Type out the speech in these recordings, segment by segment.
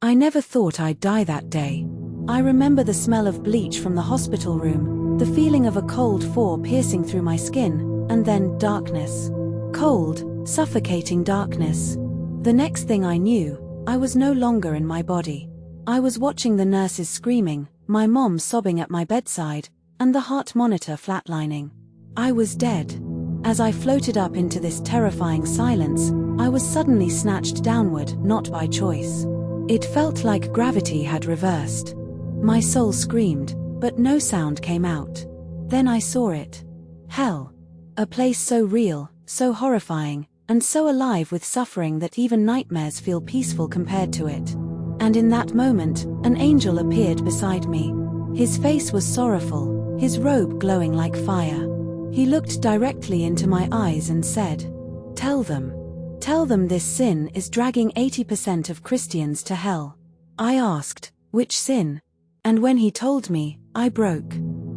I never thought I'd die that day. I remember the smell of bleach from the hospital room, the feeling of a cold fore piercing through my skin, and then darkness. Cold, suffocating darkness. The next thing I knew, I was no longer in my body. I was watching the nurses screaming, my mom sobbing at my bedside, and the heart monitor flatlining. I was dead. As I floated up into this terrifying silence, I was suddenly snatched downward, not by choice. It felt like gravity had reversed. My soul screamed, but no sound came out. Then I saw it. Hell. A place so real, so horrifying, and so alive with suffering that even nightmares feel peaceful compared to it. And in that moment, an angel appeared beside me. His face was sorrowful, his robe glowing like fire. He looked directly into my eyes and said, Tell them this sin is dragging 80% of Christians to hell." I asked, "Which sin?" And when he told me, I broke.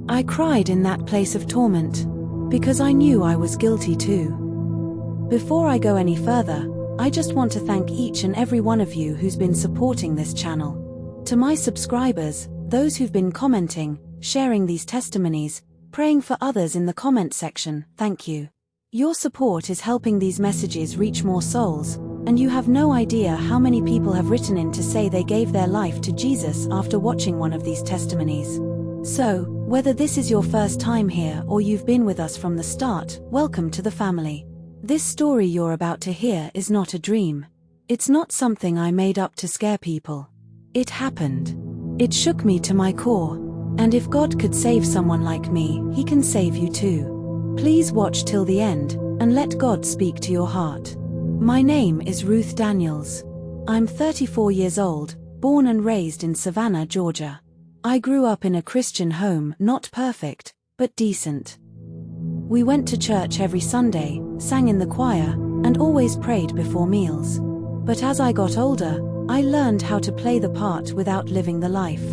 I cried in that place of torment, because I knew I was guilty too. Before I go any further, I just want to thank each and every one of you who's been supporting this channel. To my subscribers, those who've been commenting, sharing these testimonies, praying for others in the comment section, thank you. Your support is helping these messages reach more souls, and you have no idea how many people have written in to say they gave their life to Jesus after watching one of these testimonies. So, whether this is your first time here or you've been with us from the start, welcome to the family. This story you're about to hear is not a dream. It's not something I made up to scare people. It happened. It shook me to my core. And if God could save someone like me, He can save you too. Please watch till the end, and let God speak to your heart. My name is Ruth Daniels. I'm 34 years old, born and raised in Savannah, Georgia. I grew up in a Christian home, not perfect, but decent. We went to church every Sunday, sang in the choir, and always prayed before meals. But as I got older, I learned how to play the part without living the life.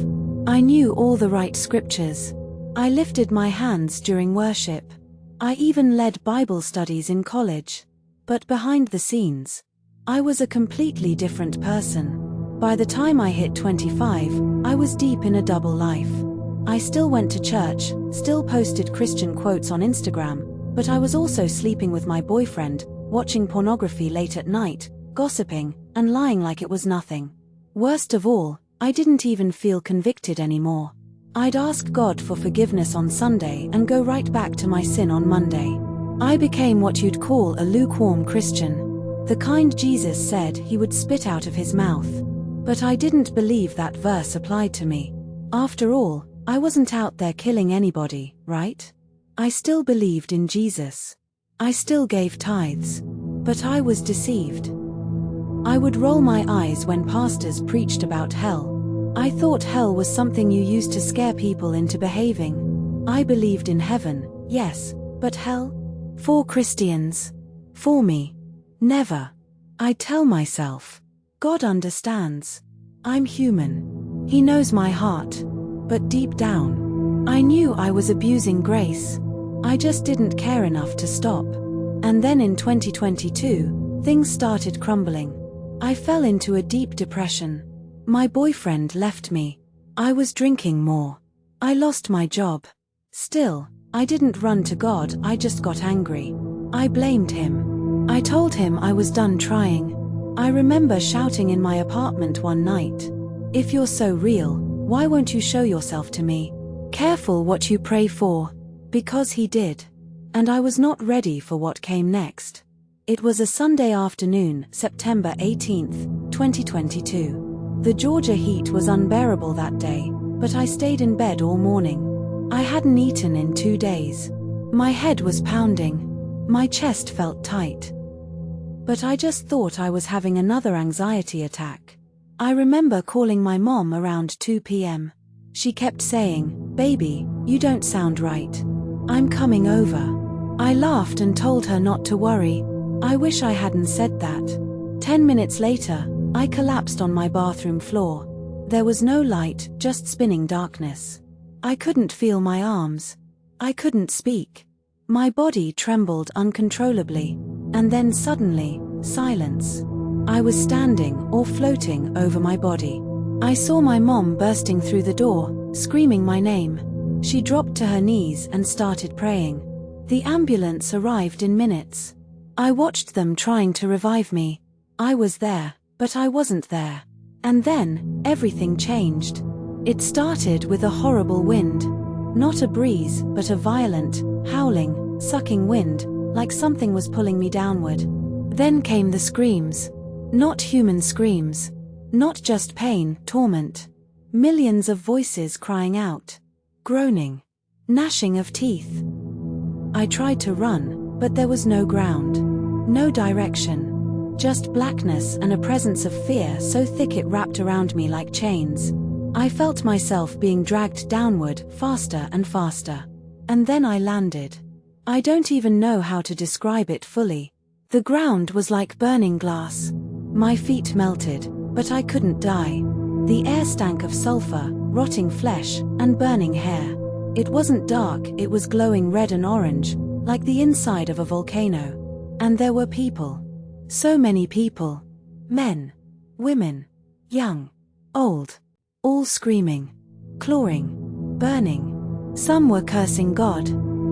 I knew all the right scriptures. I lifted my hands during worship. I even led Bible studies in college. But behind the scenes, I was a completely different person. By the time I hit 25, I was deep in a double life. I still went to church, still posted Christian quotes on Instagram, but I was also sleeping with my boyfriend, watching pornography late at night, gossiping, and lying like it was nothing. Worst of all, I didn't even feel convicted anymore. I'd ask God for forgiveness on Sunday and go right back to my sin on Monday. I became what you'd call a lukewarm Christian, the kind Jesus said He would spit out of His mouth. But I didn't believe that verse applied to me. After all, I wasn't out there killing anybody, right? I still believed in Jesus. I still gave tithes. But I was deceived. I would roll my eyes when pastors preached about hell. I thought hell was something you used to scare people into behaving. I believed in heaven, yes, but hell? For Christians. For me. Never. I'd tell myself, God understands. I'm human. He knows my heart. But deep down, I knew I was abusing grace. I just didn't care enough to stop. And then in 2022, things started crumbling. I fell into a deep depression. My boyfriend left me. I was drinking more. I lost my job. Still, I didn't run to God, I just got angry. I blamed Him. I told Him I was done trying. I remember shouting in my apartment one night, "If you're so real, why won't you show yourself to me? Careful what you pray for." Because He did. And I was not ready for what came next. It was a Sunday afternoon, September 18th, 2022. The Georgia heat was unbearable that day, but I stayed in bed all morning. I hadn't eaten in 2 days. My head was pounding. My chest felt tight. But I just thought I was having another anxiety attack. I remember calling my mom around 2 p.m. She kept saying, "Baby, you don't sound right. I'm coming over." I laughed and told her not to worry. I wish I hadn't said that. 10 minutes later, I collapsed on my bathroom floor. There was no light, just spinning darkness. I couldn't feel my arms. I couldn't speak. My body trembled uncontrollably. And then suddenly, silence. I was standing or floating over my body. I saw my mom bursting through the door, screaming my name. She dropped to her knees and started praying. The ambulance arrived in minutes. I watched them trying to revive me. I was there, but I wasn't there. And then, everything changed. It started with a horrible wind. Not a breeze, but a violent, howling, sucking wind, like something was pulling me downward. Then came the screams. Not human screams. Not just pain, torment. Millions of voices crying out. Groaning. Gnashing of teeth. I tried to run, but there was no ground. No direction. Just blackness and a presence of fear so thick it wrapped around me like chains. I felt myself being dragged downward, faster and faster. And then I landed. I don't even know how to describe it fully. The ground was like burning glass. My feet melted, but I couldn't die. The air stank of sulfur, rotting flesh, and burning hair. It wasn't dark, it was glowing red and orange, like the inside of a volcano. And there were people. So many people. Men. Women. Young. Old. All screaming. Clawing. Burning. Some were cursing God.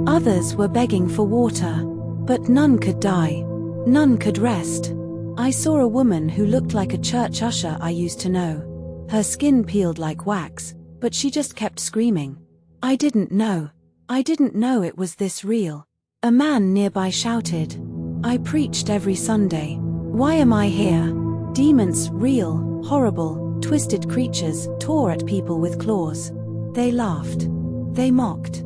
Others were begging for water. But none could die. None could rest. I saw a woman who looked like a church usher I used to know. Her skin peeled like wax, but she just kept screaming. I didn't know. I didn't know it was this real. A man nearby shouted. I preached every Sunday. Why am I here? Demons, real, horrible, twisted creatures, tore at people with claws. They laughed. They mocked.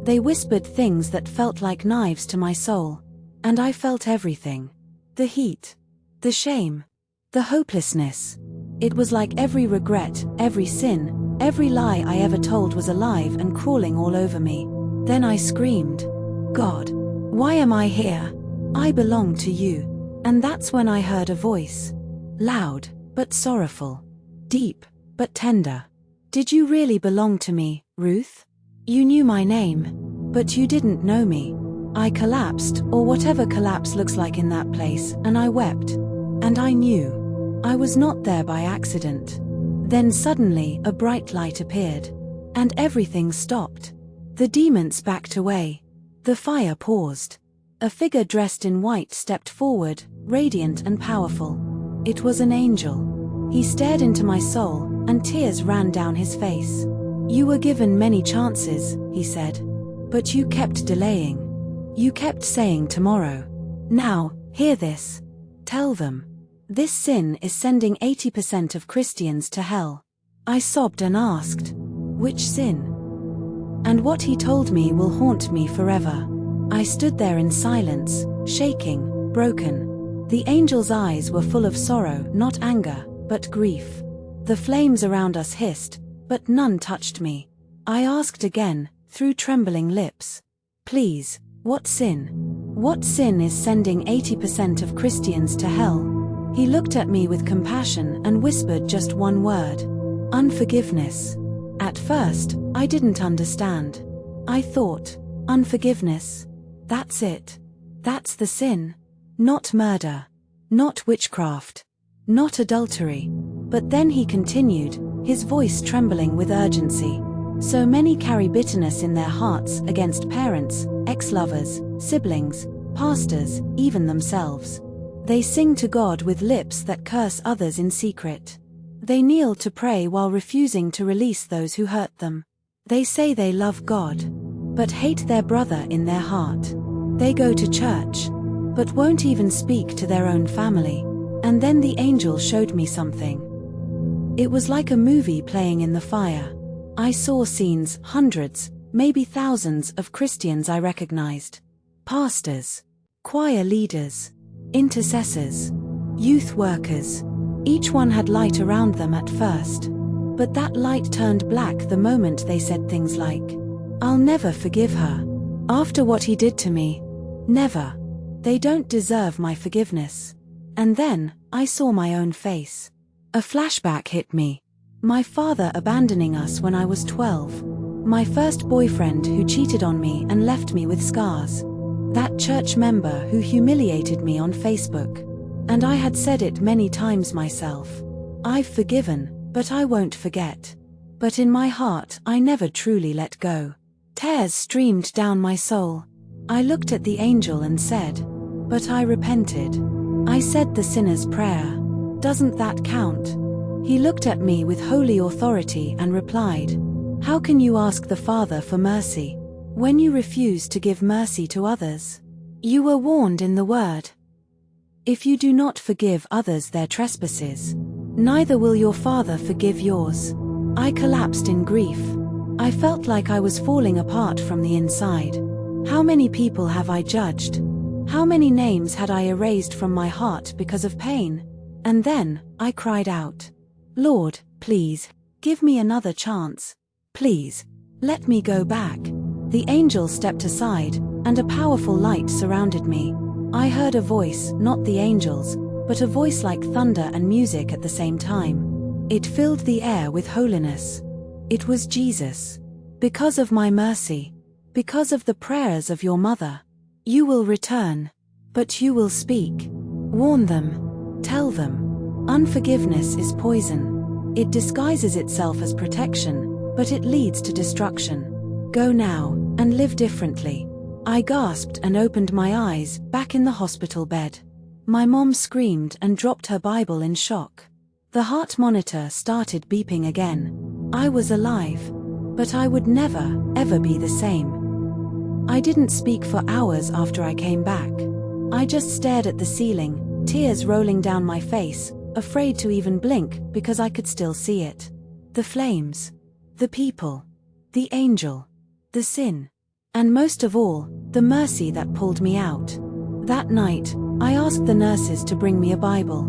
They whispered things that felt like knives to my soul. And I felt everything. The heat. The shame. The hopelessness. It was like every regret, every sin, every lie I ever told was alive and crawling all over me. Then I screamed, God, why am I here? I belong to you. And that's when I heard a voice. Loud, but sorrowful. Deep, but tender. Did you really belong to me, Ruth? You knew my name, but you didn't know me. I collapsed, or whatever collapse looks like in that place, and I wept. And I knew. I was not there by accident. Then suddenly a bright light appeared. And everything stopped. The demons backed away. The fire paused. A figure dressed in white stepped forward, radiant and powerful. It was an angel. He stared into my soul, and tears ran down his face. You were given many chances, he said. But you kept delaying. You kept saying tomorrow. Now, hear this. Tell them. This sin is sending 80% of Christians to hell. I sobbed and asked, which sin? And what he told me will haunt me forever. I stood there in silence, shaking, broken. The angel's eyes were full of sorrow, not anger, but grief. The flames around us hissed, but none touched me. I asked again, through trembling lips. Please, what sin? What sin is sending 80% of Christians to hell? He looked at me with compassion and whispered just one word. Unforgiveness. At first, I didn't understand. I thought, unforgiveness. That's it. That's the sin. Not murder. Not witchcraft. Not adultery. But then he continued, his voice trembling with urgency. So many carry bitterness in their hearts against parents, ex-lovers, siblings, pastors, even themselves. They sing to God with lips that curse others in secret. They kneel to pray while refusing to release those who hurt them. They say they love God, but hate their brother in their heart. They go to church, but won't even speak to their own family. And then the angel showed me something. It was like a movie playing in the fire. I saw scenes, hundreds, maybe thousands of Christians I recognized. Pastors, choir leaders, intercessors, youth workers. Each one had light around them at first. But that light turned black the moment they said things like, I'll never forgive her. After what he did to me. Never. They don't deserve my forgiveness. And then, I saw my own face. A flashback hit me. My father abandoning us when I was 12. My first boyfriend who cheated on me and left me with scars. That church member who humiliated me on Facebook. And I had said it many times myself. I've forgiven, but I won't forget. But in my heart I never truly let go. Tears streamed down my soul. I looked at the angel and said, "But I repented. I said the sinner's prayer. Doesn't that count?" He looked at me with holy authority and replied, "How can you ask the Father for mercy when you refuse to give mercy to others? You were warned in the Word. If you do not forgive others their trespasses, neither will your Father forgive yours." I collapsed in grief. I felt like I was falling apart from the inside. How many people have I judged? How many names had I erased from my heart because of pain? And then, I cried out, "Lord, please, give me another chance. Please, let me go back." The angel stepped aside, and a powerful light surrounded me. I heard a voice, not the angel's, but a voice like thunder and music at the same time. It filled the air with holiness. It was Jesus. "Because of my mercy, because of the prayers of your mother, you will return, but you will speak. Warn them. Tell them. Unforgiveness is poison. It disguises itself as protection, but it leads to destruction. Go now, and live differently." I gasped and opened my eyes, back in the hospital bed. My mom screamed and dropped her Bible in shock. The heart monitor started beeping again. I was alive. But I would never, ever be the same. I didn't speak for hours after I came back. I just stared at the ceiling, tears rolling down my face, afraid to even blink because I could still see it. The flames. The people. The angel. The sin. And most of all, the mercy that pulled me out. That night, I asked the nurses to bring me a Bible.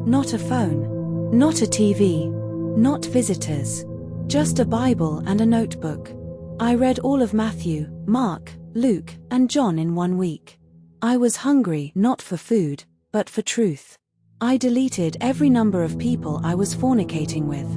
Not a phone. Not a TV. Not visitors. Just a Bible and a notebook. I read all of Matthew, Mark, Luke, and John in 1 week. I was hungry not for food, but for truth. I deleted every number of people I was fornicating with.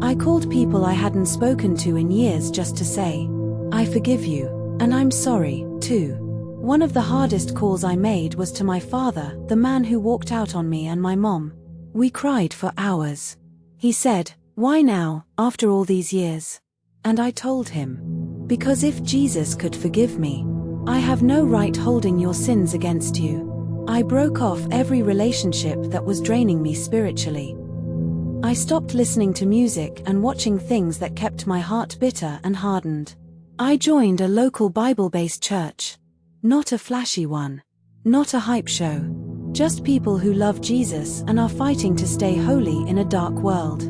I called people I hadn't spoken to in years just to say, "I forgive you, and I'm sorry, too." One of the hardest calls I made was to my father, the man who walked out on me, and my mom. We cried for hours. He said, "Why now, after all these years?" And I told him, "Because if Jesus could forgive me, I have no right holding your sins against you." I broke off every relationship that was draining me spiritually. I stopped listening to music and watching things that kept my heart bitter and hardened. I joined a local Bible-based church. Not a flashy one. Not a hype show. Just people who love Jesus and are fighting to stay holy in a dark world.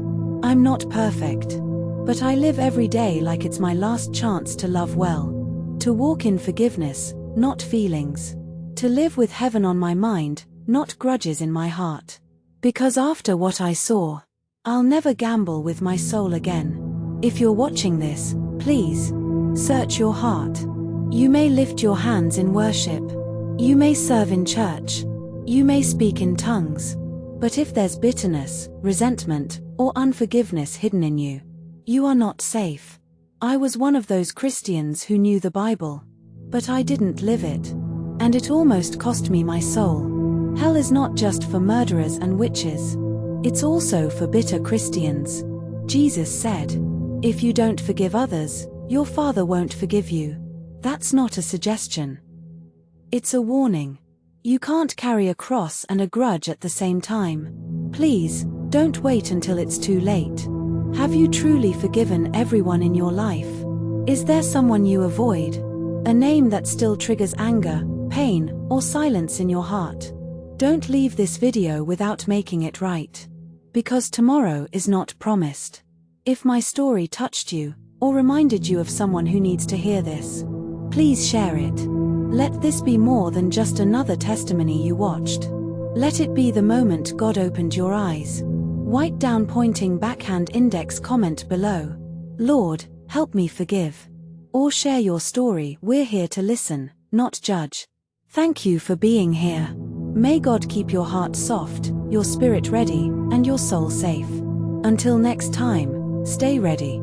I'm not perfect. But I live every day like it's my last chance to love well. To walk in forgiveness, not feelings. To live with heaven on my mind, not grudges in my heart. Because after what I saw, I'll never gamble with my soul again. If you're watching this, please, search your heart. You may lift your hands in worship. You may serve in church. You may speak in tongues. But if there's bitterness, resentment, or unforgiveness hidden in you, you are not safe. I was one of those Christians who knew the Bible. But I didn't live it. And it almost cost me my soul. Hell is not just for murderers and witches. It's also for bitter Christians. Jesus said, "If you don't forgive others, your Father won't forgive you." That's not a suggestion. It's a warning. You can't carry a cross and a grudge at the same time. Please, don't wait until it's too late. Have you truly forgiven everyone in your life? Is there someone you avoid? A name that still triggers anger, pain, or silence in your heart? Don't leave this video without making it right. Because tomorrow is not promised. If my story touched you, or reminded you of someone who needs to hear this, please share it. Let this be more than just another testimony you watched. Let it be the moment God opened your eyes. Write down pointing backhand index comment below, "Lord, help me forgive." Or share your story. We're here to listen, not judge. Thank you for being here. May God keep your heart soft, your spirit ready, and your soul safe. Until next time, stay ready.